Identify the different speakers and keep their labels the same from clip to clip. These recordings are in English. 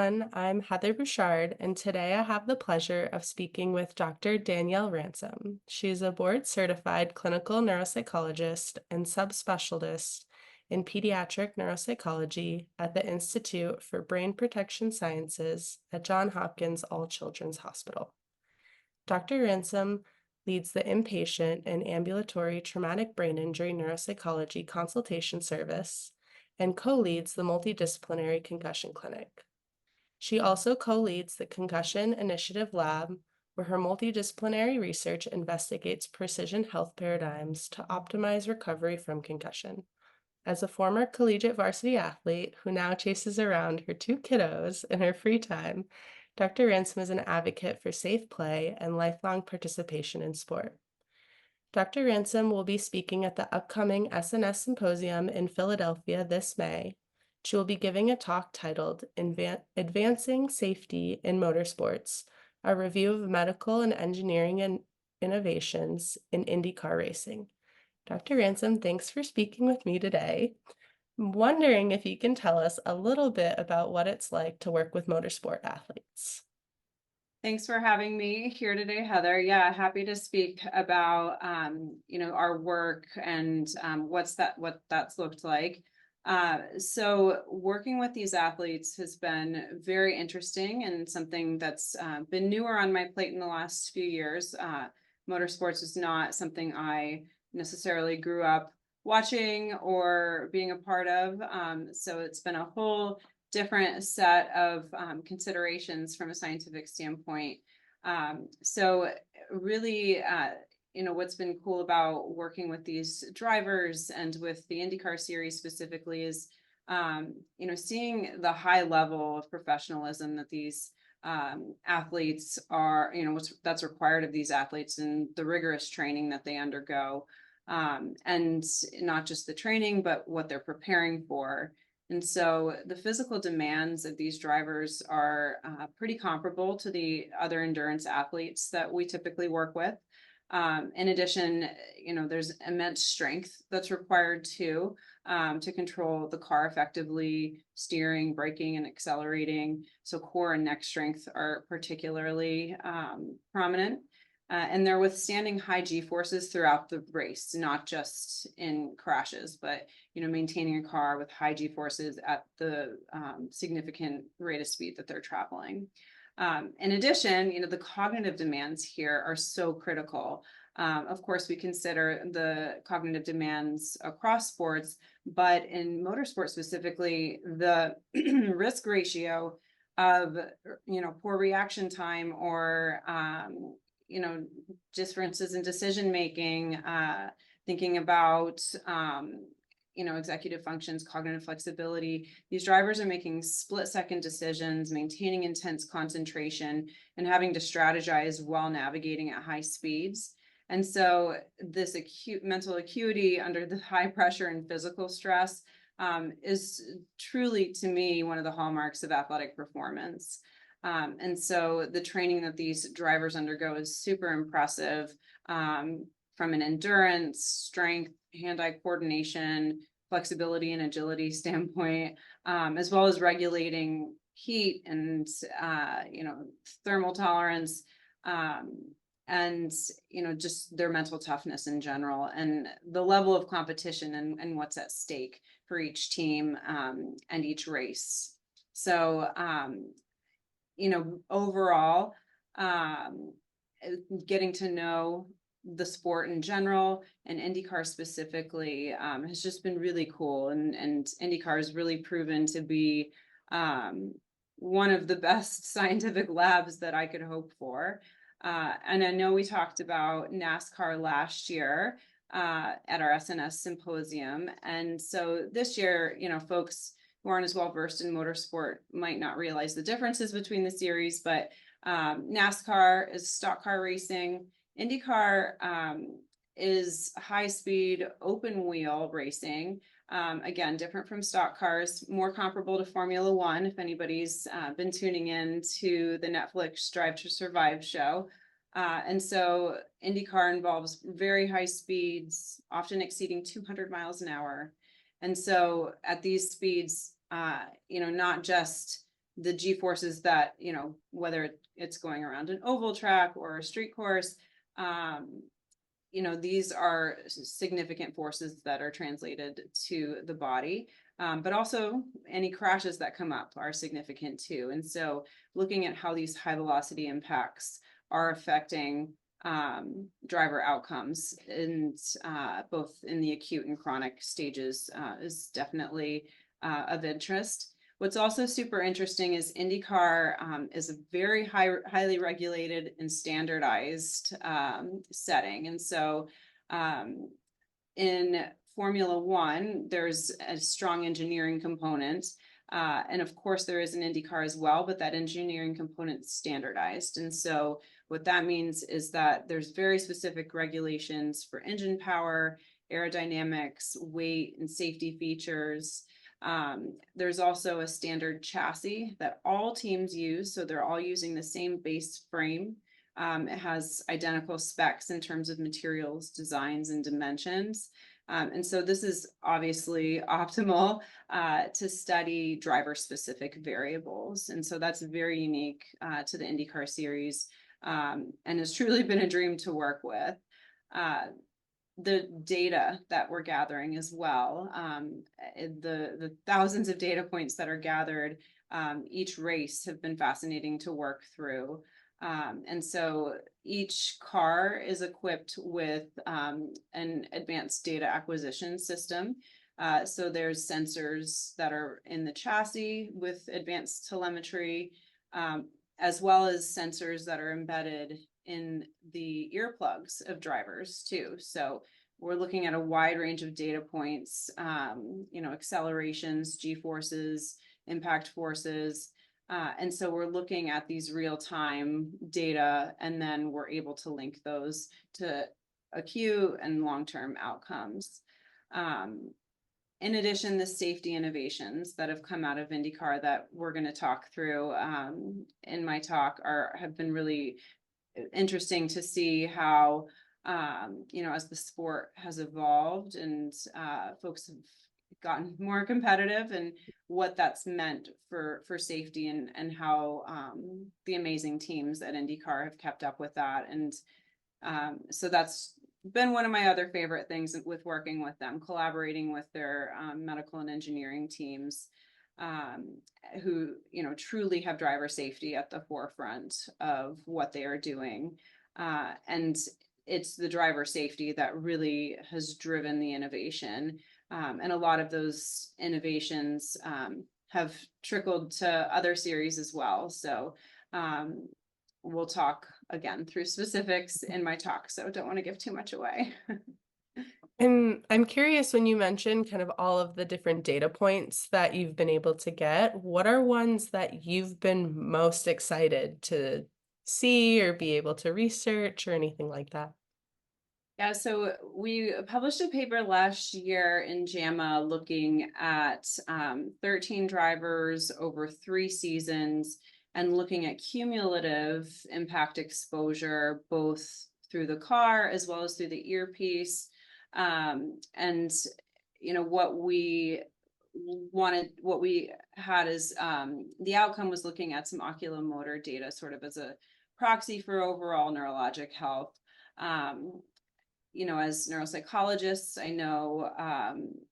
Speaker 1: everyone. I'm Heather Bouchard, and today I have the pleasure of speaking with Dr. Danielle Ransom. She's a board-certified clinical neuropsychologist and subspecialist in pediatric neuropsychology at the Institute for Brain Protection Sciences at Johns Hopkins All Children's Hospital. Dr. Ransom leads the inpatient and ambulatory traumatic brain injury neuropsychology consultation service and co-leads the multidisciplinary concussion clinic. She also co-leads the Concussion Initiative Lab, where her multidisciplinary research investigates precision health paradigms to optimize recovery from concussion. As a former collegiate varsity athlete who now chases around her two kiddos in her free time, Dr. Ransom is an advocate for safe play and lifelong participation in sport. Dr. Ransom will be speaking at the upcoming SNS Symposium in Philadelphia this May. She will be giving a talk titled Advancing Safety in Motorsports, a review of medical and engineering innovations in INDYCAR Racing. Dr. Ransom, thanks for speaking with me today. I'm wondering if you can tell us a little bit about what it's like to work with motorsport athletes.
Speaker 2: Thanks for having me here today, Heather. Yeah, happy to speak about our work and what that's looked like. So working with these athletes has been very interesting and something that's been newer on my plate in the last few years. Motorsports is not something I necessarily grew up watching or being a part of. So it's been a whole different set of considerations from a scientific standpoint. So really, what's been cool about working with these drivers and with the INDYCAR series specifically is, seeing the high level of professionalism that these athletes are, that's required of these athletes and the rigorous training that they undergo. And not just the training, but what they're preparing for. And so the physical demands of these drivers are pretty comparable to the other endurance athletes that we typically work with. In addition, there's immense strength that's required too, to control the car effectively, steering, braking, and accelerating. So core and neck strength are particularly prominent. And they're withstanding high G forces throughout the race, not just in crashes, but maintaining a car with high G forces at the significant rate of speed that they're traveling. In addition, the cognitive demands here are so critical. Of course, we consider the cognitive demands across sports, but in motorsport specifically, the risk ratio of poor reaction time or differences in decision making, thinking about executive functions, cognitive flexibility. These drivers are making split-second decisions, maintaining intense concentration, and having to strategize while navigating at high speeds. And so this acute mental acuity under the high pressure and physical stress is truly, to me, one of the hallmarks of athletic performance. And so the training that these drivers undergo is super impressive, from an endurance, strength, hand-eye coordination, flexibility and agility standpoint, as well as regulating heat and thermal tolerance, and just their mental toughness in general, and the level of competition and what's at stake for each team and each race. So overall, getting to know the sport in general and INDYCAR specifically has just been really cool. And INDYCAR has really proven to be one of the best scientific labs that I could hope for. And I know we talked about NASCAR last year at our SNS Symposium. And so this year, folks who aren't as well versed in motorsport might not realize the differences between the series, but NASCAR is stock car racing. INDYCAR is high speed open wheel racing. Again, different from stock cars, more comparable to Formula One, if anybody's been tuning in to the Netflix Drive to Survive show. And so INDYCAR involves very high speeds, often exceeding 200 miles an hour. And so at these speeds, not just the G forces that, whether it's going around an oval track or a street course, these are significant forces that are translated to the body. But also any crashes that come up are significant too. And so looking at how these high velocity impacts are affecting driver outcomes and both in the acute and chronic stages is definitely of interest. What's also super interesting is INDYCAR is a very highly regulated and standardized setting. And so in Formula One, there's a strong engineering component. And of course, there is an INDYCAR as well, but that engineering component is standardized. And so what that means is that there's very specific regulations for engine power, aerodynamics, weight, and safety features. There's also a standard chassis that all teams use. So they're all using the same base frame. It has identical specs in terms of materials, designs, and dimensions. And so this is obviously optimal to study driver-specific variables. And so that's very unique to the INDYCAR series and has truly been a dream to work with. The data that we're gathering as well, the thousands of data points that are gathered each race have been fascinating to work through. And so each car is equipped with an advanced data acquisition system. So there's sensors that are in the chassis with advanced telemetry, as well as sensors that are embedded in the earplugs of drivers too. So we're looking at a wide range of data points, accelerations, G forces, impact forces. And so we're looking at these real-time data, and then we're able to link those to acute and long-term outcomes. In addition, the safety innovations that have come out of INDYCAR that we're going to talk through in my talk have been really interesting to see how, as the sport has evolved and folks have gotten more competitive, and what that's meant for safety and how the amazing teams at INDYCAR have kept up with that. And so that's been one of my other favorite things with working with them, collaborating with their medical and engineering teams who, truly have driver safety at the forefront of what they are doing. And it's the driver safety that really has driven the innovation. And a lot of those innovations have trickled to other series as well. So we'll talk again through specifics in my talk, so don't want to give too much away.
Speaker 1: And I'm curious, when you mentioned kind of all of the different data points that you've been able to get, what are ones that you've been most excited to see or be able to research or anything like that?
Speaker 2: Yeah, so we published a paper last year in JAMA looking at 13 drivers over 3 seasons and looking at cumulative impact exposure, both through the car as well as through the earpiece. And, what we had is the outcome was looking at some oculomotor data sort of as a proxy for overall neurologic health. As neuropsychologists, I know,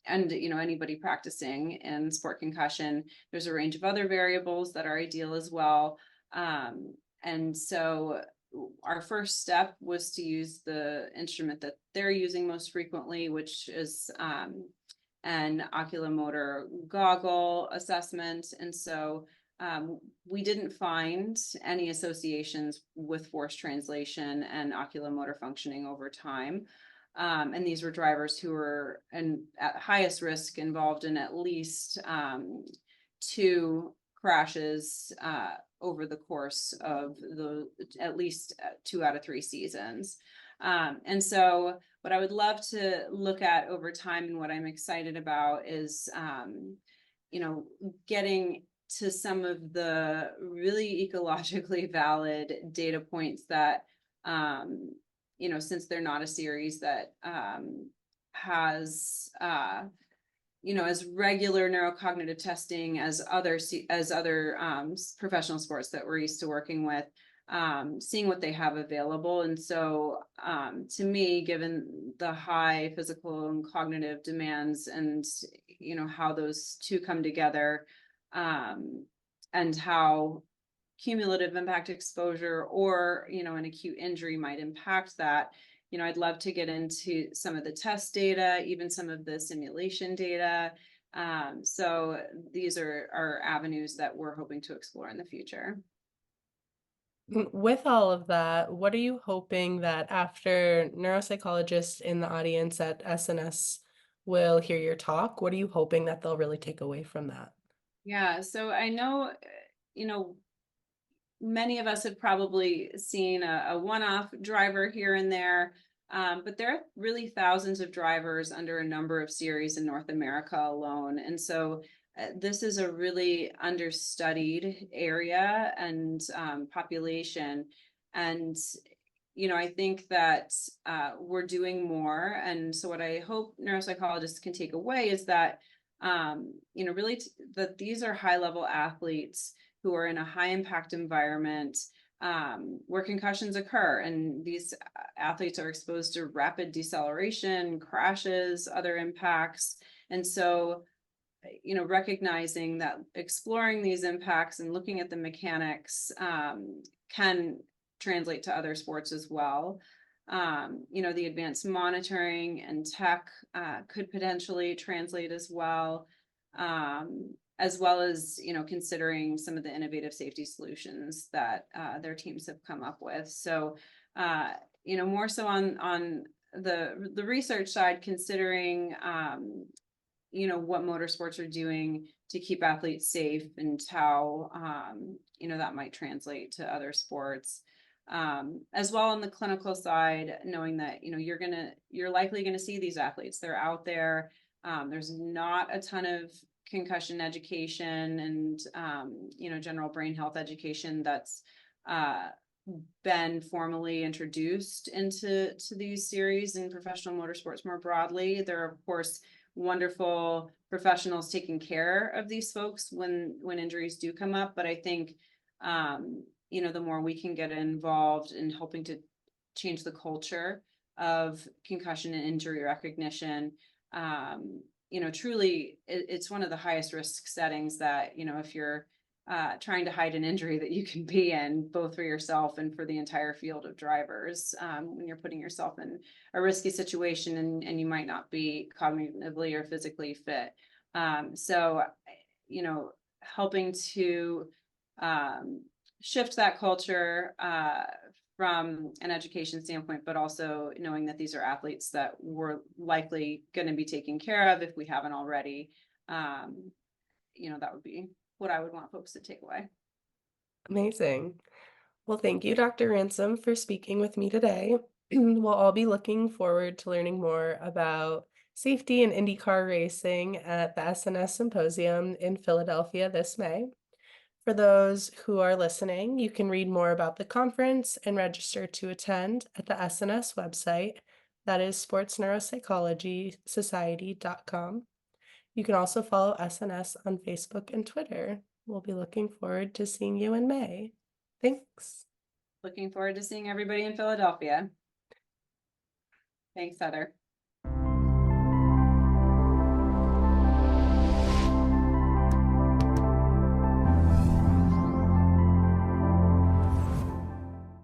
Speaker 2: and, anybody practicing in sport concussion, there's a range of other variables that are ideal as well. And so our first step was to use the instrument that they're using most frequently, which is an oculomotor goggle assessment. And so we didn't find any associations with force translation and oculomotor functioning over time. And these were drivers who were at highest risk, involved in at least 2 crashes over the course of at least 2 out of 3 seasons. And so what I would love to look at over time, and what I'm excited about, is getting to some of the really ecologically valid data points that, since they're not a series that has as regular neurocognitive testing as other professional sports that we're used to working with, seeing what they have available. And so to me, given the high physical and cognitive demands and how those two come together, and how cumulative impact exposure or an acute injury might impact that, I'd love to get into some of the test data, even some of the simulation data. So these are avenues that we're hoping to explore in the future.
Speaker 1: With all of that, what are you hoping that after neuropsychologists in the audience at SNS will hear your talk? What are you hoping that they'll really take away from that?
Speaker 2: Yeah, so I know, you know, many of us have probably seen a one-off driver here and there, but there are really thousands of drivers under a number of series in North America alone. And so this is a really understudied area and population. And I think that we're doing more. And so what I hope neuropsychologists can take away is that, really that these are high-level athletes who are in a high impact environment, where concussions occur. And these athletes are exposed to rapid deceleration, crashes, other impacts. And so, recognizing that exploring these impacts and looking at the mechanics can translate to other sports as well. The advanced monitoring and tech could potentially translate as well. As well as considering some of the innovative safety solutions that their teams have come up with. So more so on the research side, considering what motorsports are doing to keep athletes safe and how that might translate to other sports. As well on the clinical side, knowing that you're likely gonna see these athletes. They're out there. There's not a ton of concussion education and general brain health education that's been formally introduced into these series in professional motorsports more broadly. There are, of course, wonderful professionals taking care of these folks when injuries do come up, but I think the more we can get involved in helping to change the culture of concussion and injury recognition, truly it's one of the highest risk settings that, if you're trying to hide an injury that you can be in, both for yourself and for the entire field of drivers, when you're putting yourself in a risky situation and you might not be cognitively or physically fit. So, helping to shift that culture from an education standpoint, but also knowing that these are athletes that we're likely going to be taking care of if we haven't already. That would be what I would want folks to take away.
Speaker 1: Amazing. Well, thank you, Dr. Ransom, for speaking with me today. We'll all be looking forward to learning more about safety and INDYCAR racing at the SNS Symposium in Philadelphia this May. For those who are listening, you can read more about the conference and register to attend at the SNS website, that is sportsneuropsychologysociety.com. You can also follow SNS on Facebook and Twitter. We'll be looking forward to seeing you in May. Thanks.
Speaker 2: Looking forward to seeing everybody in Philadelphia. Thanks, Heather.